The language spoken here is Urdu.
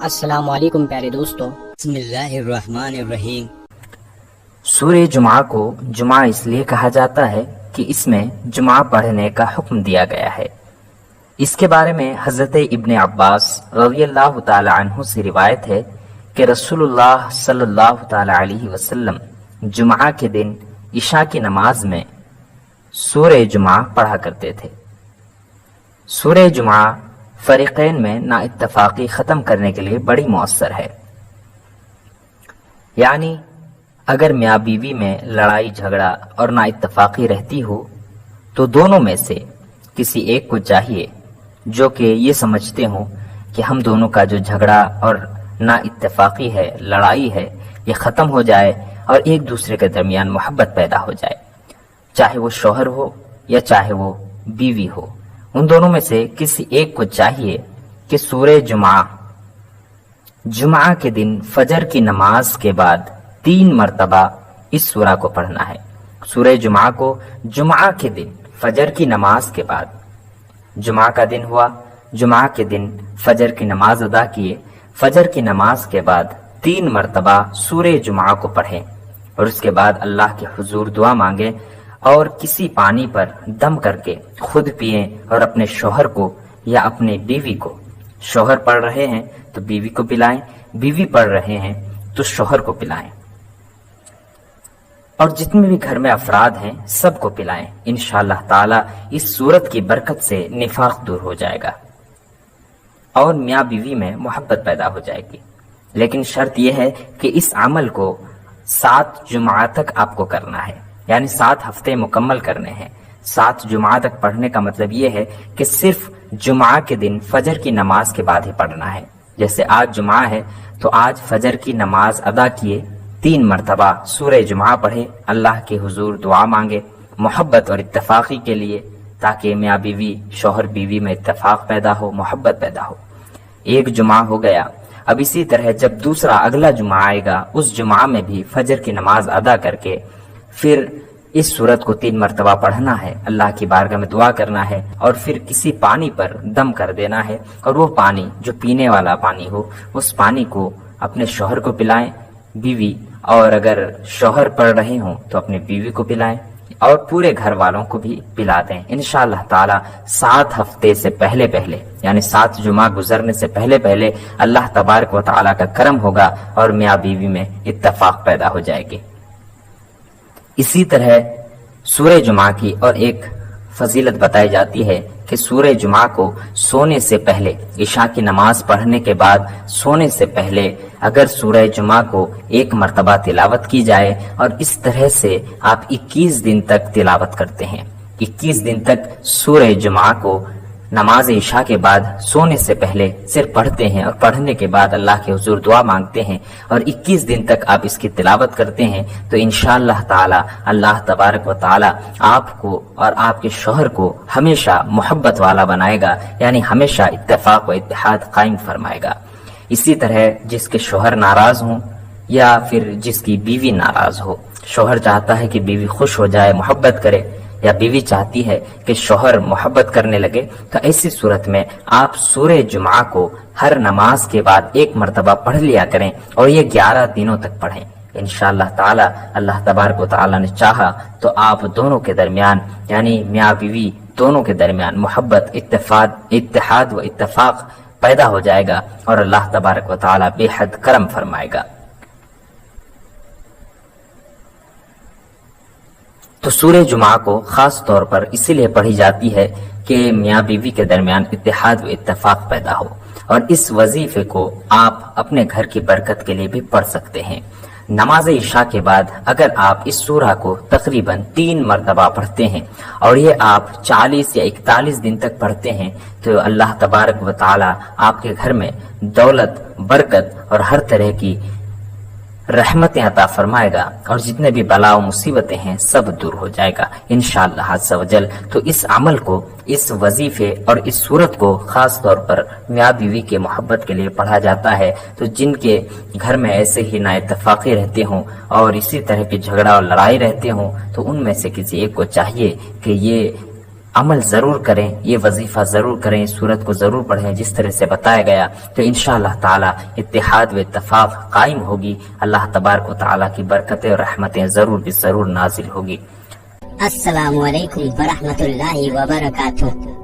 السلام علیکم پیارے دوستو، بسم اللہ الرحمن الرحیم۔ سورہ جمعہ کو جمعہ اس لیے کہا جاتا ہے کہ اس میں جمعہ پڑھنے کا حکم دیا گیا ہے۔ اس کے بارے میں حضرت ابن عباس رضی اللہ تعالی عنہ سے روایت ہے کہ رسول اللہ صلی اللہ تعالی علیہ وسلم جمعہ کے دن عشاء کی نماز میں سورہ جمعہ پڑھا کرتے تھے۔ سورہ جمعہ فریقین میں نا اتفاقی ختم کرنے کے لیے بڑی مؤثر ہے، یعنی اگر میاں بیوی میں لڑائی جھگڑا اور نا اتفاقی رہتی ہو تو دونوں میں سے کسی ایک کو چاہیے جو کہ یہ سمجھتے ہوں کہ ہم دونوں کا جو جھگڑا اور نا اتفاقی ہے، لڑائی ہے، یہ ختم ہو جائے اور ایک دوسرے کے درمیان محبت پیدا ہو جائے، چاہے وہ شوہر ہو یا چاہے وہ بیوی ہو۔ ان دونوں میں سے کسی ایک کو چاہیے کہ سورہ جمعہ کے دن فجر کی نماز کے بعد 3 مرتبہ اس سورہ کو پڑھنا ہے۔ سورہ جمعہ کو جمعہ کے دن فجر کی نماز کے بعد، جمعہ کا دن ہوا، جمعہ کے دن فجر کی نماز ادا کیے، فجر کی نماز کے بعد 3 مرتبہ سورہ جمعہ کو پڑھیں اور اس کے بعد اللہ کے حضور دعا مانگیں اور کسی پانی پر دم کر کے خود پئیں اور اپنے شوہر کو یا اپنے بیوی کو، شوہر پڑھ رہے ہیں تو بیوی کو پلائیں، بیوی پڑھ رہے ہیں تو شوہر کو پلائیں، اور جتنے بھی گھر میں افراد ہیں سب کو پلائیں۔ انشاءاللہ تعالی اس سورت کی برکت سے نفاق دور ہو جائے گا اور میاں بیوی میں محبت پیدا ہو جائے گی۔ لیکن شرط یہ ہے کہ اس عمل کو 7 جمعہ تک آپ کو کرنا ہے، یعنی 7 ہفتے مکمل کرنے ہیں۔ 7 جمعہ تک پڑھنے کا مطلب یہ ہے کہ صرف جمعہ کے دن فجر کی نماز کے بعد ہی پڑھنا ہے۔ جیسے آج جمعہ ہے تو آج فجر کی نماز ادا کیے، 3 مرتبہ سورہ جمعہ پڑھے، اللہ کے حضور دعا مانگے محبت اور اتفاقی کے لیے، تاکہ میاں بیوی، شوہر بیوی میں اتفاق پیدا ہو، محبت پیدا ہو۔ ایک جمعہ ہو گیا، اب اسی طرح جب دوسرا اگلا جمعہ آئے گا اس جمعہ میں بھی فجر کی نماز ادا کر کے پھر اس سورت کو 3 مرتبہ پڑھنا ہے، اللہ کی بارگاہ میں دعا کرنا ہے اور پھر کسی پانی پر دم کر دینا ہے، اور وہ پانی جو پینے والا پانی ہو اس پانی کو اپنے شوہر کو پلائیں، بیوی، اور اگر شوہر پڑھ رہے ہوں تو اپنے بیوی کو پلائیں اور پورے گھر والوں کو بھی پلا دیں۔ انشاءاللہ تعالی 7 ہفتے سے پہلے یعنی 7 جمعہ گزرنے سے پہلے اللہ تبارک و تعالی کا کرم ہوگا اور میاں بیوی میں اتفاق پیدا ہو جائے گی۔ اسی طرح سورہ جمعہ کی اور ایک فضیلت بتائی جاتی ہے کہ سورہ جمعہ کو سونے سے پہلے، عشاء کی نماز پڑھنے کے بعد سونے سے پہلے اگر سورہ جمعہ کو 1 مرتبہ تلاوت کی جائے اور اس طرح سے آپ 21 دن تک تلاوت کرتے ہیں، 21 دن تک سورہ جمعہ کو نماز عشاء کے بعد سونے سے پہلے صرف پڑھتے ہیں اور پڑھنے کے بعد اللہ کے حضور دعا مانگتے ہیں اور 21 دن تک آپ اس کی تلاوت کرتے ہیں تو انشاءاللہ تعالی اللہ تبارک و تعالی آپ کو اور آپ کے شوہر کو ہمیشہ محبت والا بنائے گا، یعنی ہمیشہ اتفاق و اتحاد قائم فرمائے گا۔ اسی طرح جس کے شوہر ناراض ہوں یا پھر جس کی بیوی ناراض ہو، شوہر چاہتا ہے کہ بیوی خوش ہو جائے، محبت کرے، یا بیوی چاہتی ہے کہ شوہر محبت کرنے لگے، تو ایسی صورت میں آپ سورہ جمعہ کو ہر نماز کے بعد 1 مرتبہ پڑھ لیا کریں اور یہ 11 دنوں تک پڑھیں۔ انشاءاللہ تعالی اللہ تبارک و تعالی نے چاہا تو آپ دونوں کے درمیان، یعنی میاں بیوی دونوں کے درمیان محبت، اتحاد و اتفاق پیدا ہو جائے گا اور اللہ تبارک و تعالی بے حد کرم فرمائے گا۔ تو سورہ جمعہ کو خاص طور پر اسی لیے پڑھی جاتی ہے کہ میاں بیوی کے درمیان اتحاد و اتفاق پیدا ہو، اور اس وظیفے کو آپ اپنے گھر کی برکت کے لیے بھی پڑھ سکتے ہیں۔ نماز عشاء کے بعد اگر آپ اس سورہ کو تقریباً 3 مرتبہ پڑھتے ہیں اور یہ آپ 40 یا 41 دن تک پڑھتے ہیں تو اللہ تبارک و تعالی آپ کے گھر میں دولت، برکت اور ہر طرح کی رحمتیں عطا فرمائے گا، اور جتنے بھی بلا و مصیبتیں ہیں سب دور ہو جائے گا انشاءاللہ عز و جل۔ تو اس عمل کو، اس وظیفے اور اس صورت کو خاص طور پر میاں بیوی کے محبت کے لیے پڑھا جاتا ہے۔ تو جن کے گھر میں ایسے ہی نا اتفاقی رہتے ہوں اور اسی طرح کی جھگڑا اور لڑائی رہتے ہوں تو ان میں سے کسی ایک کو چاہیے کہ یہ عمل ضرور کریں، یہ وظیفہ ضرور کریں، اس سورت کو ضرور پڑھیں جس طرح سے بتایا گیا، تو انشاءاللہ تعالی اتحاد و اتفاق قائم ہوگی، اللہ تبارک و تعالی کی برکتیں اور رحمتیں ضرور بھی ضرور نازل ہوگی۔ السلام علیکم ورحمۃ اللہ وبرکاتہ۔